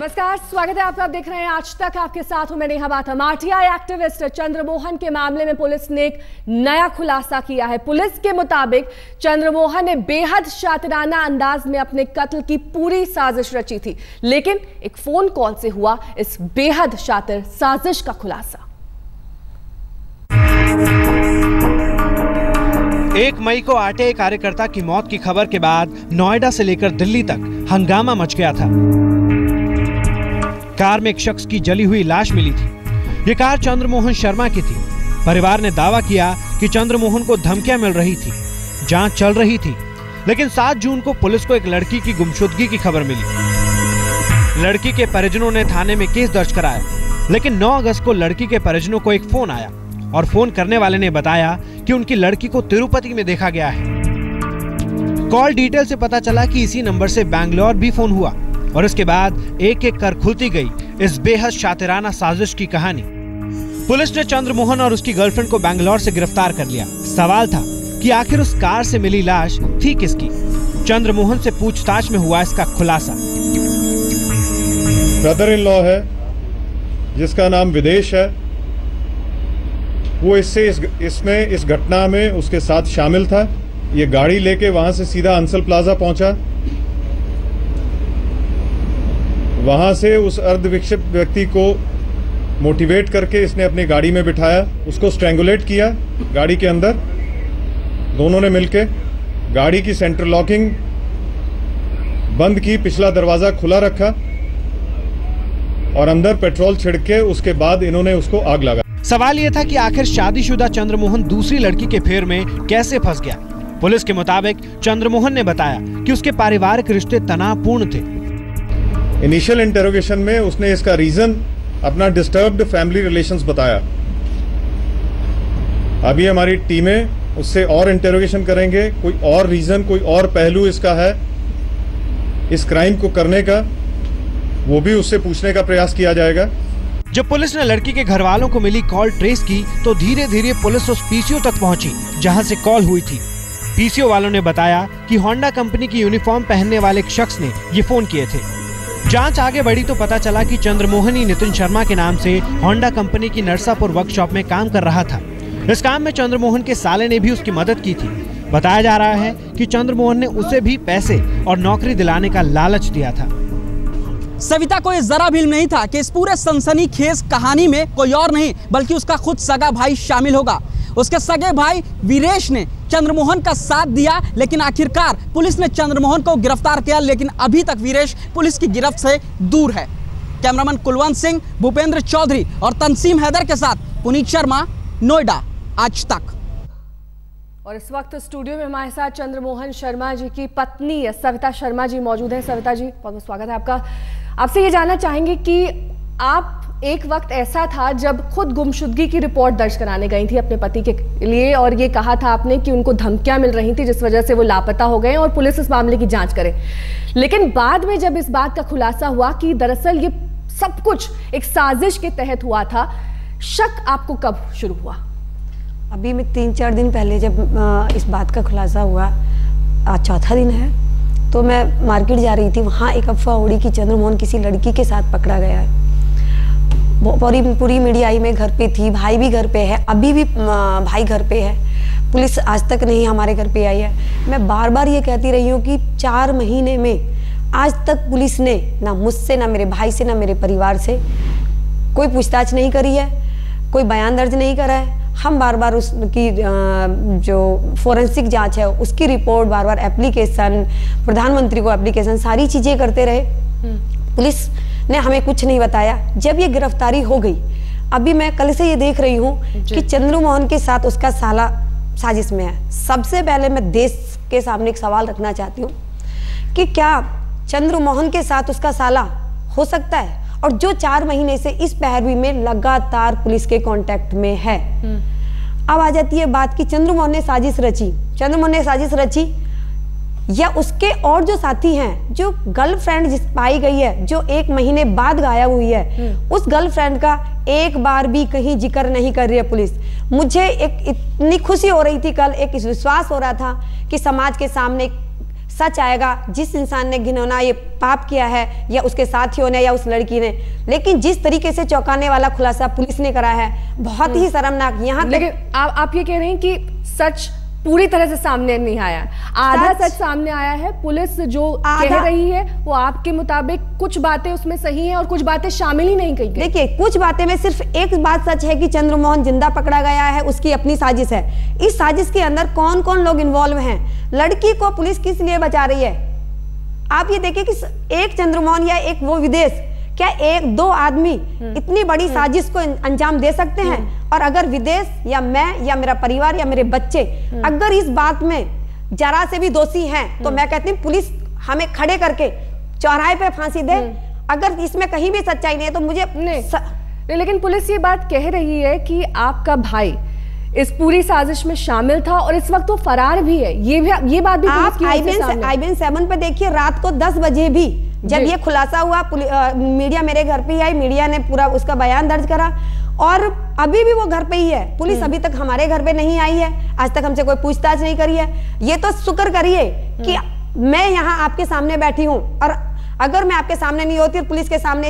नमस्कार, स्वागत है आपका। आप देख रहे हैं आज तक। आपके साथ हूं मैं नेहा बाथम। आरटीआई एक्टिविस्ट चंद्रमोहन के मामले में पुलिस ने एक नया खुलासा किया है। पुलिस के मुताबिक चंद्रमोहन ने बेहद शातिराना अंदाज में अपने कत्ल की पूरी साजिश रची थी, लेकिन एक फोन कॉल से हुआ इस बेहद शातिर साजिश का खुलासा। 1 मई को आरटीआई कार्यकर्ता की मौत की खबर के बाद नोएडा से लेकर दिल्ली तक हंगामा मच गया था। कार में एक शख्स की जली हुई लाश मिली थी। ये कार चंद्रमोहन शर्मा की थी। परिवार ने दावा किया कि चंद्रमोहन को धमकियां मिल रही थी। जांच चल रही थी, लेकिन 7 जून को पुलिस को एक लड़की की गुमशुदगी की खबर मिली। लड़की के परिजनों ने थाने में केस दर्ज कराया, लेकिन 9 अगस्त को लड़की के परिजनों को एक फोन आया और फोन करने वाले ने बताया कि उनकी लड़की को तिरुपति में देखा गया है। कॉल डिटेल से पता चला कि इसी नंबर से बैंगलोर भी फोन हुआ और इसके बाद एक एक कर खुलती गई इस बेहद शातिराना साजिश की कहानी। पुलिस ने चंद्रमोहन और उसकी गर्लफ्रेंड को बैंगलोर से गिरफ्तार कर लिया। सवाल था कि आखिर उस कार से मिली लाश थी किसकी। चंद्रमोहन से पूछताछ में हुआ इसका खुलासा। ब्रदर इन लॉ है जिसका नाम विदेश है, वो इस घटना में उसके साथ शामिल था। ये गाड़ी लेके वहां से सीधा अंसल प्लाजा पहुंचा। वहां से उस अर्धविक्षिप्त व्यक्ति को मोटिवेट करके इसने अपनी गाड़ी में बिठाया, उसको स्ट्रैंगुलेट किया गाड़ी के अंदर। दोनों ने मिलके गाड़ी की सेंटर लॉकिंग बंद की, पिछला दरवाजा खुला रखा और अंदर पेट्रोल छिड़क के उसके बाद इन्होंने उसको आग लगा। सवाल यह था कि आखिर शादीशुदा चंद्रमोहन दूसरी लड़की के फेर में कैसे फंस गया। पुलिस के मुताबिक चंद्रमोहन ने बताया कि उसके पारिवारिक रिश्ते तनावपूर्ण थे। इनिशियल इंटेरोगेशन में उसने इसका रीजन अपना डिस्टर्ब्ड फैमिली रिलेशंस बताया। अभी हमारी टीमें उससे और इंटेरोगेशन करेंगे, कोई और रीजन, कोई और पहलू इसका है इस क्राइम को करने का, वो भी उससे पूछने का प्रयास किया जाएगा। जब पुलिस ने लड़की के घर वालों को मिली कॉल ट्रेस की तो धीरे धीरे पुलिस उस पीसीओ तक पहुंची जहां से कॉल हुई थी। पीसीओ वालों ने बताया कि होंडा कंपनी की यूनिफॉर्म पहनने वाले एक शख्स ने ये फोन किए थे। जांच आगे बढ़ी तो पता चला कि चंद्रमोहन ही नितिन शर्मा के नाम से होंडा कंपनी की नरसापुर वर्कशॉप में काम कर रहा था। इस काम में चंद्रमोहन के साले ने भी उसकी मदद की थी। बताया जा रहा है कि चंद्रमोहन ने उसे भी पैसे और नौकरी दिलाने का लालच दिया था। सविता को ये जरा भी इल्म नहीं था कि इस पूरे सनसनीखेज कहानी में कोई और नहीं बल्कि उसका खुद सगा भाई शामिल होगा। उसके सगे भाई वीरेश ने चंद्रमोहन का साथ दिया, लेकिन आखिरकार पुलिस ने चंद्रमोहन को गिरफ्तार किया, लेकिन अभी तक वीरेश पुलिस की गिरफ्त से दूर है। कैमरामैन कुलवंत सिंह, भूपेंद्र चौधरी और तंसीम हैदर के साथ पुनीत शर्मा, नोएडा, आज तक। और इस वक्त स्टूडियो में हमारे साथ चंद्रमोहन शर्मा जी की पत्नी सविता शर्मा जी मौजूद हैं। सविता जी, बहुत बहुत स्वागत है आपका। आपसे ये जानना चाहेंगे कि आप एक वक्त ऐसा था जब खुद गुमशुदगी की रिपोर्ट दर्ज कराने गई थी अपने पति के लिए, और ये कहा था आपने कि उनको धमकियां मिल रही थी जिस वजह से वो लापता हो गए और पुलिस इस मामले की जांच करे। लेकिन बाद में जब इस बात का खुलासा हुआ कि दरअसल ये सब कुछ एक साजिश के तहत हुआ था, शक आपको कब शुरू हुआ? अभी मैं 3-4 दिन पहले जब इस बात का खुलासा हुआ, आज चौथा दिन है, तो मैं मार्केट जा रही थी। वहाँ एक अफवाह उड़ी कि चंद्रमोहन किसी लड़की के साथ पकड़ा गया है। पूरी मीडिया आई, मैं घर पे थी, भाई भी घर पे है, अभी भी भाई घर पे है। पुलिस आज तक नहीं हमारे घर पे आई है। मैं बार बार ये कहती रही हूँ कि 4 महीने में आज तक पुलिस ने ना मुझसे, ना मेरे भाई से, ना मेरे परिवार से कोई पूछताछ नहीं करी है, कोई बयान दर्ज नहीं करा है। हम बार बार उसकी जो फोरेंसिक जांच है उसकी रिपोर्ट, बार बार एप्लीकेशन, प्रधानमंत्री को एप्लीकेशन, सारी चीजें करते रहे। पुलिस ने हमें कुछ नहीं बताया। जब ये गिरफ्तारी हो गई, अभी मैं कल से ये देख रही हूँ कि चंद्रमोहन के साथ उसका साला साजिश में है। सबसे पहले मैं देश के सामने एक सवाल रखना चाहती हूँ कि क्या चंद्रमोहन के साथ उसका साला हो सकता है, और जो 4 महीने से इस पैरवी में लगातार पुलिस के कांटेक्ट में है। अब आ जाती है बात कि चंद्रमोहन ने साजिश रची। चंद्रमोहन ने साजिश रची या उसके और जो साथी हैं, जो गर्लफ्रेंड जिस पाई गई है, जो 1 महीने बाद गायब हुई है, उस गर्लफ्रेंड का एक बार भी कहीं जिक्र नहीं कर रही है पुलिस। मुझे एक इतनी खुशी हो रही थी कल, एक विश्वास हो रहा था कि समाज के सामने सच आएगा, जिस इंसान ने घिनौना ये पाप किया है या उसके साथियों ने या उस लड़की ने। लेकिन जिस तरीके से चौंकाने वाला खुलासा पुलिस ने करा है, बहुत ही शर्मनाक। यहाँ लेकिन आप ये कह रहे हैं कि सच पूरी तरह से सामने नहीं आया, आधा सच सामने आया है। पुलिस जो कह रही है वो आपके मुताबिक कुछ बातें उसमें सही हैं और कुछ बातें शामिल ही नहीं की गई। देखिए, कुछ बातें में सिर्फ एक बात सच है कि चंद्रमोहन जिंदा पकड़ा गया है, उसकी अपनी साजिश है। इस साजिश के अंदर कौन कौन लोग इन्वॉल्व हैं, लड़की को पुलिस किस लिए बचा रही है। आप ये देखिए कि एक चंद्रमोहन या एक वो विदेश, क्या एक दो आदमी इतनी बड़ी साजिश को अंजाम दे सकते हैं? और अगर विदेश या मैं या मेरा परिवार या मेरे बच्चे अगर इस बात में जरा से भी दोषी हैं, तो मैं कहती हूँ पुलिस हमें खड़े करके चौराहे पे फांसी दे। अगर इसमें कहीं भी सच्चाई नहीं है तो मुझे नहीं, लेकिन पुलिस ये बात कह रही है कि आपका भाई इस पूरी साजिश में शामिल था और इस वक्त वो फरार भी है। ये बात भी आप IBN 7 पे देखिए, रात को 10 बजे भी जब ये खुलासा हुआ, मीडिया मेरे घर पे ही आई, मीडिया ने पूरा उसका बयान दर्ज करा और अभी भी वो घर पे ही है। पुलिस अभी तक हमारे घर पे नहीं आई है, आज तक हमसे कोई पूछताछ नहीं करी है। ये तो शुक्र करिए कि मैं यहाँ आपके सामने बैठी हूँ, और अगर मैं आपके सामने नहीं होती और पुलिस के सामने,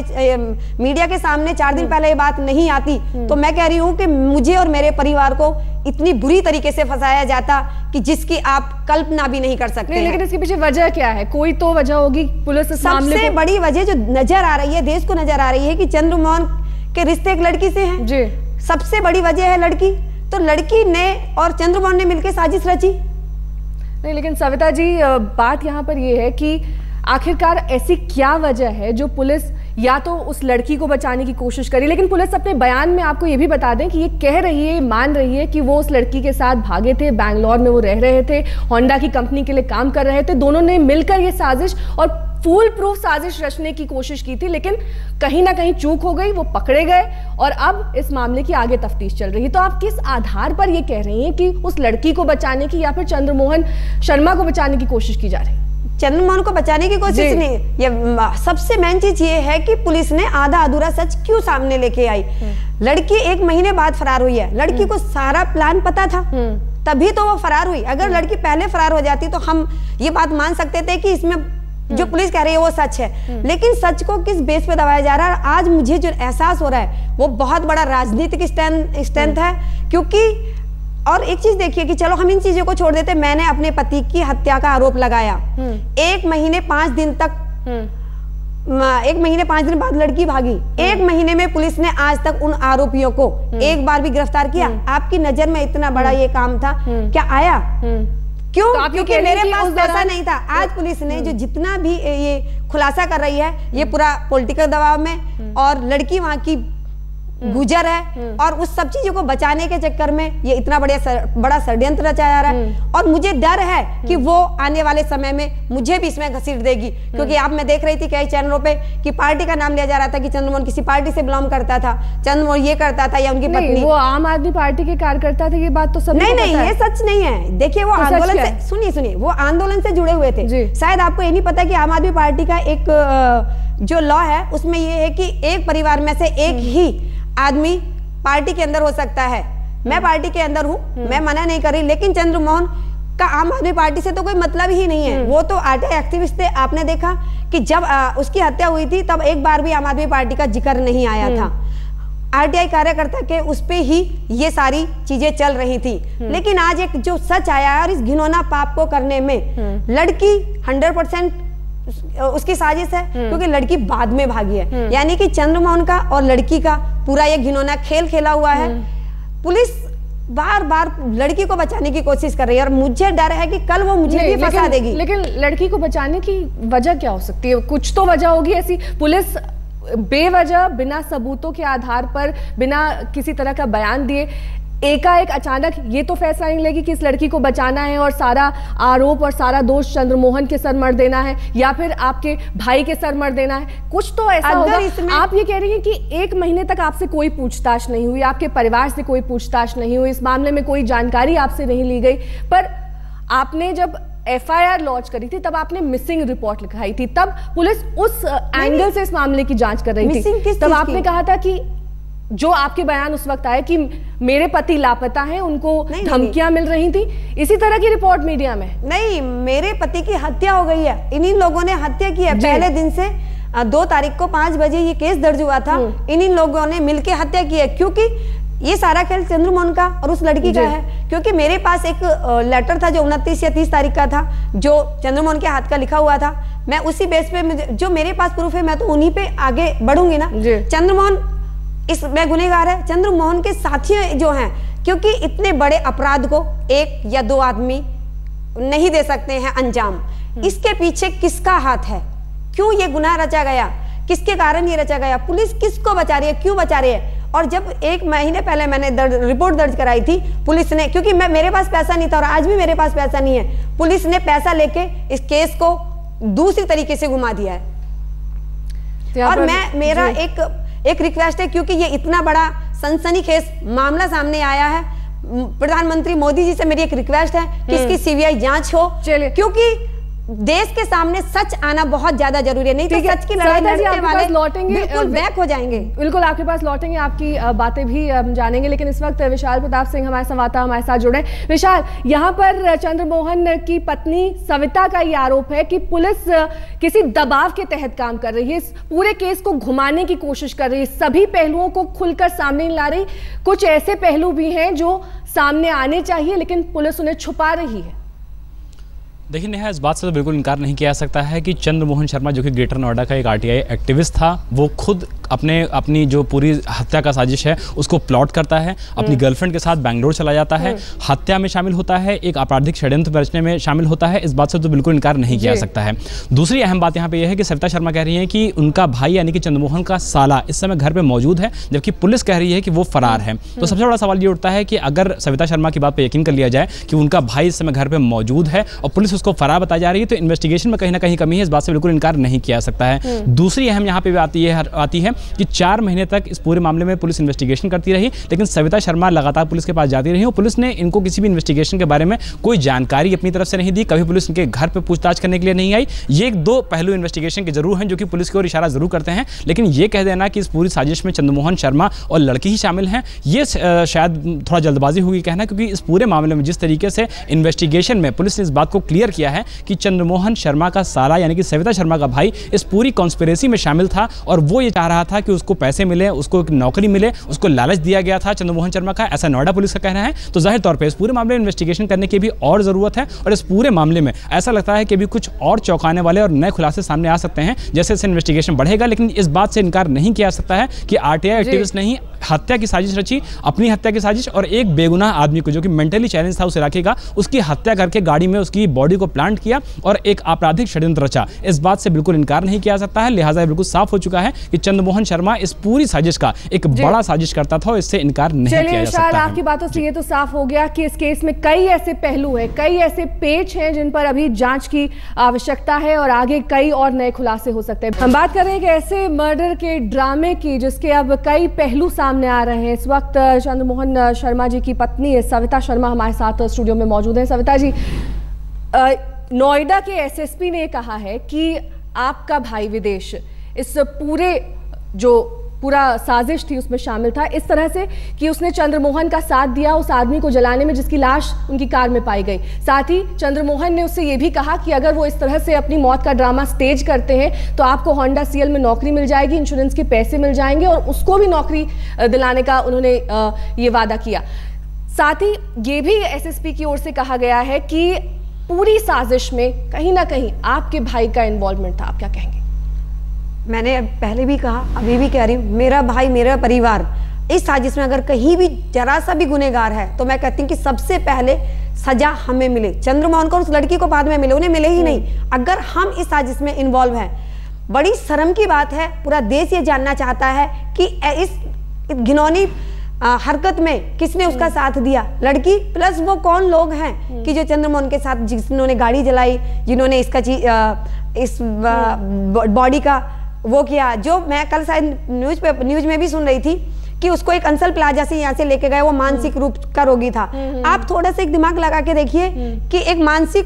मीडिया के सामने 4 दिन पहले ये बात नहीं आती, तो मैं कह रही हूँ कि मुझे और मेरे परिवार को इतनी बुरी तरीके से फंसाया जाता कि जिसकी आप कल्पना भी नहीं कर सकते। नहीं, लेकिन इसके पीछे वजह क्या है? कोई तो वजह होगी। पुलिस इस मामले सबसे बड़ी वजह जो नजर आ रही है, देश को नजर आ रही है कि चंद्रमोहन के रिश्ते एक लड़की से हैं। जी, सबसे बड़ी वजह है लड़की। तो लड़की ने और चंद्रमोहन ने मिलकर साजिश रची। नहीं, लेकिन सविता जी, बात यहाँ पर ये है कि आखिरकार ऐसी क्या वजह है जो पुलिस या तो उस लड़की को बचाने की कोशिश करी, लेकिन पुलिस अपने बयान में आपको ये भी बता दें कि ये कह रही है, मान रही है कि वो उस लड़की के साथ भागे थे, बैंगलोर में वो रह रहे थे, होंडा की कंपनी के लिए काम कर रहे थे, दोनों ने मिलकर ये साजिश और फुल प्रूफ साजिश रचने की कोशिश की थी, लेकिन कहीं ना कहीं चूक हो गई, वो पकड़े गए और अब इस मामले की आगे तफ्तीश चल रही है। तो आप किस आधार पर ये कह रही हैं कि उस लड़की को बचाने की या फिर चंद्रमोहन शर्मा को बचाने की कोशिश की जा रही है? चंद्रमोहन को बचाने की कोशिश नहीं, ये सबसे मेन चीज ये है कि पुलिस ने आधा अधूरा सच क्यों सामने लेके आई। लड़की 1 महीने बाद फरार हुई है, लड़की को सारा प्लान पता था, तभी तो वो फरार हुई। अगर लड़की पहले फरार हो जाती तो हम ये बात मान सकते थे कि इसमें जो पुलिस कह रही है वो सच है। लेकिन सच को किस बेस पे दबाया जा रहा है? आज मुझे जो एहसास हो रहा है वो बहुत बड़ा राजनीतिक स्ट्रेंथ है। क्योंकि और एक चीज देखिए कि चलो हम इन चीजों को छोड़ देते, मैंने अपने पति की हत्या का आरोप लगाया, 1 महीने 5 दिन तक 1 महीने 5 दिन बाद लड़की भागी। 1 महीने में पुलिस ने आज तक उन आरोपियों को एक बार भी गिरफ्तार किया? आपकी नजर में इतना बड़ा ये काम था, क्या आया? क्यों? तो क्योंकि मेरे पास पैसा नहीं था। आज पुलिस ने जो जितना भी ये खुलासा कर रही है, ये पूरा पॉलिटिकल दबाव में, और लड़की वहां की गुजर है, और उस सब चीजों को बचाने के चक्कर में ये इतना बड़ा षड्यंत्र रचा जा रहा है। और मुझे डर है कि वो आने वाले समय में मुझे भी इसमें घसीट देगी। क्योंकि आप मैं देख रही थी कई चैनलों पे कि पार्टी का नाम लिया जा रहा था कि चंद्रमोहन किसी पार्टी से बिलोंग करता था, चंद्रमोहन ये करता था, या उनकी पत्नी वो आम आदमी पार्टी के कार्यकर्ता थे। ये बात तो सब नहीं, ये सच नहीं है। देखिए, वो आंदोलन से, सुनिए, वो आंदोलन से जुड़े हुए थे। शायद आपको ये नहीं पता कि आम आदमी पार्टी का एक जो लॉ है उसमें ये है कि एक परिवार में से एक ही आदमी पार्टी के अंदर हो सकता है। मैं पार्टी के अंदर हूं, मैं मना नहीं कर रही, लेकिन चंद्रमोहन का आम आदमी पार्टी से तो कोई मतलब ही नहीं है। वो तो आरटीआई एक्टिविस्ट थे। आपने देखा कि जब उसकी हत्या हुई थी तब एक बार भी आम आदमी पार्टी का जिक्र नहीं आया था। आरटीआई कार्यकर्ता के उस पे ही ये सारी चीजें चल रही थी। लेकिन आज एक जो सच आया है, और इस घिनौना पाप को करने में लड़की 100% उसकी साजिश है, क्योंकि लड़की बाद में भागी है। यानी कि चंद्रमोहन का और लड़की का पूरा ये घिनौना खेल खेला हुआ है। पुलिस बार बार लड़की को बचाने की कोशिश कर रही है, और मुझे डर है कि कल वो मुझे भी फंसा देगी। लेकिन लड़की को बचाने की वजह क्या हो सकती है? कुछ तो वजह होगी ऐसी। पुलिस बेवजह, बिना सबूतों के आधार पर, बिना किसी तरह का बयान दिए एकाएक अचानक ये तो फैसला नहीं लेगी कि इस लड़की को बचाना है और सारा आरोप और सारा दोष चंद्रमोहन के सर मर देना है या फिर आपके भाई के सर मर देना है। कुछ तो ऐसा होगा। आप ये कह रही हैं कि 1 महीने तक आपसे कोई पूछताछ नहीं हुई, आपके परिवार से कोई पूछताछ नहीं हुई, इस मामले में कोई जानकारी आपसे नहीं ली गई, पर आपने जब FIR लॉन्च करी थी तब आपने मिसिंग रिपोर्ट लिखाई थी, तब पुलिस उस एंगल से इस मामले की जांच कर रही थी। तब आपने कहा था कि जो आपके बयान उस वक्त आए कि मेरे पति लापता हैं, उनको धमकियां मिल रही थी, इसी तरह की रिपोर्ट मीडिया में? नहीं, मेरे पति की हत्या हो गई है, इन्हीं लोगों ने हत्या की है। पहले दिन से 2 तारीख को 5 बजे ये केस दर्ज हुआ था, इन्हीं लोगों ने मिलकर हत्या की है, क्योंकि ये सारा खेल चंद्रमोहन का और उस लड़की का है। क्योंकि मेरे पास एक लेटर था जो 29 या 30 तारीख का था, जो चंद्रमोहन के हाथ का लिखा हुआ था। मैं उसी बेस पे, जो मेरे पास प्रूफ है, मैं तो उन्हीं पे आगे बढ़ूंगी ना। चंद्रमोहन इसमें गुनहगार है, चंद्रमोहन के साथी जो हैं, क्योंकि इतने बड़े अपराध को 1 या 2 आदमी नहीं दे सकते हैं अंजाम। इसके पीछे किसका हाथ है, क्यों ये गुनाह रचा गया, किसके कारण ये रचा गया, पुलिस किसको बचा रही है, क्यों बचा रही है? और जब 1 महीने पहले मैंने रिपोर्ट दर्ज कराई थी, पुलिस ने, क्योंकि मेरे पास पैसा नहीं था और आज भी मेरे पास पैसा नहीं है, पुलिस ने पैसा लेके इस केस को दूसरी तरीके से घुमा दिया है। और मेरा एक रिक्वेस्ट है, क्योंकि ये इतना बड़ा सनसनीखेज मामला सामने आया है, प्रधानमंत्री मोदी जी से मेरी एक रिक्वेस्ट है कि इसकी सीबीआई जांच हो, क्योंकि देश के सामने सच आना बहुत ज्यादा जरूरी है, नहीं तो सच की लड़ाई लड़ने वाले लौटेंगे, बिल्कुल बैक हो जाएंगे। बिल्कुल आपके पास लौटेंगे, आपकी बातें भी जानेंगे, लेकिन इस वक्त विशाल प्रताप सिंह हमारे संवाददाता हमारे साथ जुड़े। विशाल, यहाँ पर चंद्रमोहन की पत्नी सविता का ये आरोप है कि पुलिस किसी दबाव के तहत काम कर रही है, इस पूरे केस को घुमाने की कोशिश कर रही है, सभी पहलुओं को खुलकर सामने ला रही। कुछ ऐसे पहलू भी हैं जो सामने आने चाहिए, लेकिन पुलिस उन्हें छुपा रही है। देखिए नेहा, इस बात से तो बिल्कुल इनकार नहीं किया जा सकता है कि चंद्रमोहन शर्मा, जो कि ग्रेटर नोएडा का एक आरटीआई एक्टिविस्ट था, वो खुद अपनी जो पूरी हत्या का साजिश है उसको प्लॉट करता है, अपनी गर्लफ्रेंड के साथ बेंगलोर चला जाता है, हत्या में शामिल होता है, एक आपराधिक षड्यंत्र रचने में शामिल होता है। इस बात से तो बिल्कुल इनकार नहीं किया जा सकता है। दूसरी अहम बात यहाँ पे यह है कि सविता शर्मा कह रही है कि उनका भाई यानी कि चंद्रमोहन का साला इस समय घर पर मौजूद है, जबकि पुलिस कह रही है कि वो फरार है। तो सबसे बड़ा सवाल ये उठता है कि अगर सविता शर्मा की बात पर यकीन कर लिया जाए कि उनका भाई इस समय घर पर मौजूद है और पुलिस उसको फरार बताई जा रही है, तो इन्वेस्टिगेशन में कहीं ना कहीं कमी है, इस बात से बिल्कुल इनकार नहीं किया जा सकता है। दूसरी अहम यहाँ पे आती है कि 4 महीने तक इस पूरे मामले में पुलिस इन्वेस्टिगेशन करती रही, लेकिन सविता शर्मा लगातार पुलिस के पास जाती रही और पुलिस ने इनको किसी भी इन्वेस्टिगेशन के बारे में कोई जानकारी अपनी तरफ से नहीं दी, कभी पुलिस इनके घर पे पूछताछ करने के लिए नहीं आई। ये 2 पहलू इन्वेस्टिगेशन के जरूर हैं जो कि पुलिस की ओर इशारा जरूर करते हैं, लेकिन ये कह देना कि इस पूरी साजिश में चंद्रमोहन शर्मा और लड़की ही शामिल हैं, ये शायद थोड़ा जल्दबाजी होगी कहना, क्योंकि इस पूरे मामले में जिस तरीके से इन्वेस्टिगेशन में पुलिस ने इस बात को क्लियर किया है कि चंद्रमोहन शर्मा का साला यानी कि सविता शर्मा का भाई इस पूरी कॉन्स्पिरेसी में शामिल था और वो ये चाह रहा था कि उसको पैसे मिले, उसको एक नौकरी मिले, उसको लालच दिया गया था चंद्रमोहन शर्मा का, ऐसा नोएडा पुलिस का कहना है। तो जाहिर तौर पे इस पूरे मामले में इन्वेस्टिगेशन करने की भी और जरूरत है और इस पूरे मामले में ऐसा लगता है कि अभी कुछ और चौंकाने वाले और नए खुलासे सामने आ सकते हैं जैसे जैसे इन्वेस्टिगेशन बढ़ेगा। लेकिन इस बात से इनकार नहीं किया जा सकता है कि आरटीआई एक्टिविस्ट ने ही हत्या की साजिश रची, अपनी हत्या की साजिश, और एक बेगुनाह आदमी को जो कि मेंटली चैलेंज था उस इलाके का, उसकी हत्या करके गाड़ी में उसकी बॉडी को प्लांट किया और एक आपराधिक षड्यंत्र रचा। इस बात से बिल्कुल इनकार नहीं किया जा सकता है। लिहाजा बिल्कुल साफ हो चुका है कि चंद्रमोहन शर्मा इस पूरी साजिश का एक बड़ा साजिश करता था और इससे इनकार नहीं किया जा सकता है। आपकी बातों से ये तो साफ हो गया कि इस केस में कई ऐसे पहलू हैं, कई ऐसे पेच हैं जिन पर अभी जांच की आवश्यकता है और आगे कई और नए खुलासे हो सकते हैं। हम बात कर रहे हैं कि ऐसे मर्डर के ड्रामे की जिसके अब कई पहलू सामने आ रहे हैं। इस वक्त चंद्रमोहन शर्मा जी की पत्नी सविता शर्मा हमारे साथ स्टूडियो में मौजूद है। सविता जी, नोएडा के एसएसपी ने कहा है कि आपका भाई विदेश इस पूरा साजिश थी उसमें शामिल था, इस तरह से कि उसने चंद्रमोहन का साथ दिया उस आदमी को जलाने में जिसकी लाश उनकी कार में पाई गई। साथ ही चंद्रमोहन ने उससे ये भी कहा कि अगर वो इस तरह से अपनी मौत का ड्रामा स्टेज करते हैं तो आपको होंडा सीएल में नौकरी मिल जाएगी, इंश्योरेंस के पैसे मिल जाएंगे, और उसको भी नौकरी दिलाने का उन्होंने ये वादा किया। साथ ही ये भी एसएसपी की ओर से कहा गया है कि पूरी साजिश में कहीं ना कहीं आपके भाई का इन्वॉल्वमेंट था। आप क्या कहेंगे? मैंने पहले भी कहा, अभी भी कह रही हूँ, मेरा भाई, मेरा परिवार इस साजिश में अगर कहीं भी जरा सा भी गुनहगार है तो मैं कहती हूँ कि सबसे पहले सजा हमें मिले। चंद्रमोहन को, उस लड़की को बाद में मिले, उन्हें मिले ही नहीं अगर हम इस साजिश में इन्वॉल्व हैं। बड़ी शर्म की बात है, पूरा देश ये जानना चाहता है कि इस घिनौनी हरकत में किसने उसका साथ दिया, लड़की प्लस वो कौन लोग हैं कि जो चंद्रमोहन के साथ, जिन्होंने गाड़ी जलाई, जिन्होंने इसका इस बॉडी का वो किया। जो मैं कल शायद न्यूज में भी सुन रही थी कि उसको एक अंसल प्लाजा से यहाँ से लेके गए, वो मानसिक रूप का रोगी था। आप थोड़ा सा एक दिमाग लगा के देखिए कि एक मानसिक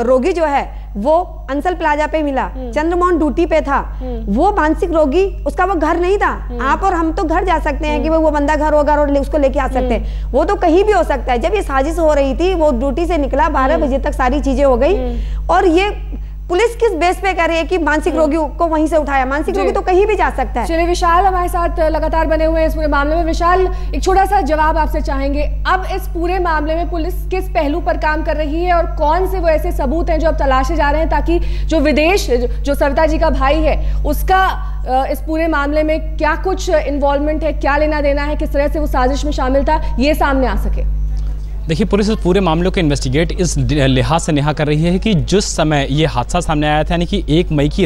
रोगी जो है वो अंसल प्लाजा पे मिला, चंद्रमोहन ड्यूटी पे था, वो मानसिक रोगी, उसका वो घर नहीं था। आप और हम तो घर जा सकते हैं कि वो बंदा घर होगा और उसको लेके आ सकते हैं, वो तो कहीं भी हो सकता है। जब ये साजिश हो रही थी, वो ड्यूटी से निकला, 12 बजे तक सारी चीजें हो गई, और ये पुलिस किस बेस पे कर रही है कि मानसिक रोगी को वहीं से उठाया? मानसिक रोगी तो कहीं भी जा सकता है। चलिए, विशाल हमारे साथ लगातार बने हुए हैं इस पूरे मामले में। विशाल, एक छोटा सा जवाब आपसे चाहेंगे, अब इस पूरे मामले में पुलिस किस पहलू पर काम कर रही है और कौन से वो ऐसे सबूत हैं जो अब तलाशे जा रहे हैं, ताकि जो विदेश, जो सविता जी का भाई है, उसका इस पूरे मामले में क्या कुछ इन्वॉल्वमेंट है, क्या लेना देना है, किस तरह से वो साजिश में शामिल था, ये सामने आ सके? देखिए, पुलिस इस पूरे मामले को इन्वेस्टिगेट इस लिहाज से नेहा कर रही है कि जिस समय ये हादसा सामने आया था, यानी कि 1 मई की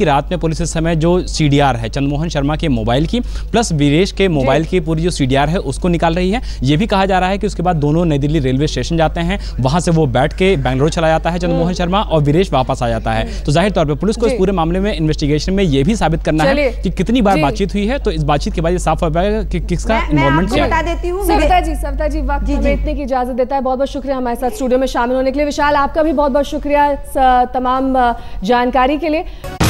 रात में पुलिस इस समय जो CDR है चंद्रमोहन शर्मा के मोबाइल की प्लस वीरेश के मोबाइल की पूरी जो CDR है उसको निकाल रही है। ये भी कहा जा रहा है कि उसके बाद दोनों नई दिल्ली रेलवे स्टेशन जाते हैं, वहां से वो बैठ के बेंगलुरु चला जाता है चंद्रमोहन शर्मा, और वीरेश वापस आ जाता है। तो जाहिर तौर पर पुलिस को इस पूरे मामले में इन्वेस्टिगेशन में ये भी साबित करना है कि कितनी बार बातचीत हुई है। तो इस बातचीत के बाद ये साफ हो पाएगा कि किसका इन्वॉल्वमेंट क्या है। बता देती हूँ सविता जी, वक्त हमें इतने की इजाजत देता है। बहुत बहुत शुक्रिया हमारे साथ स्टूडियो में शामिल होने के लिए। विशाल, आपका भी बहुत बहुत शुक्रिया तमाम जानकारी के लिए।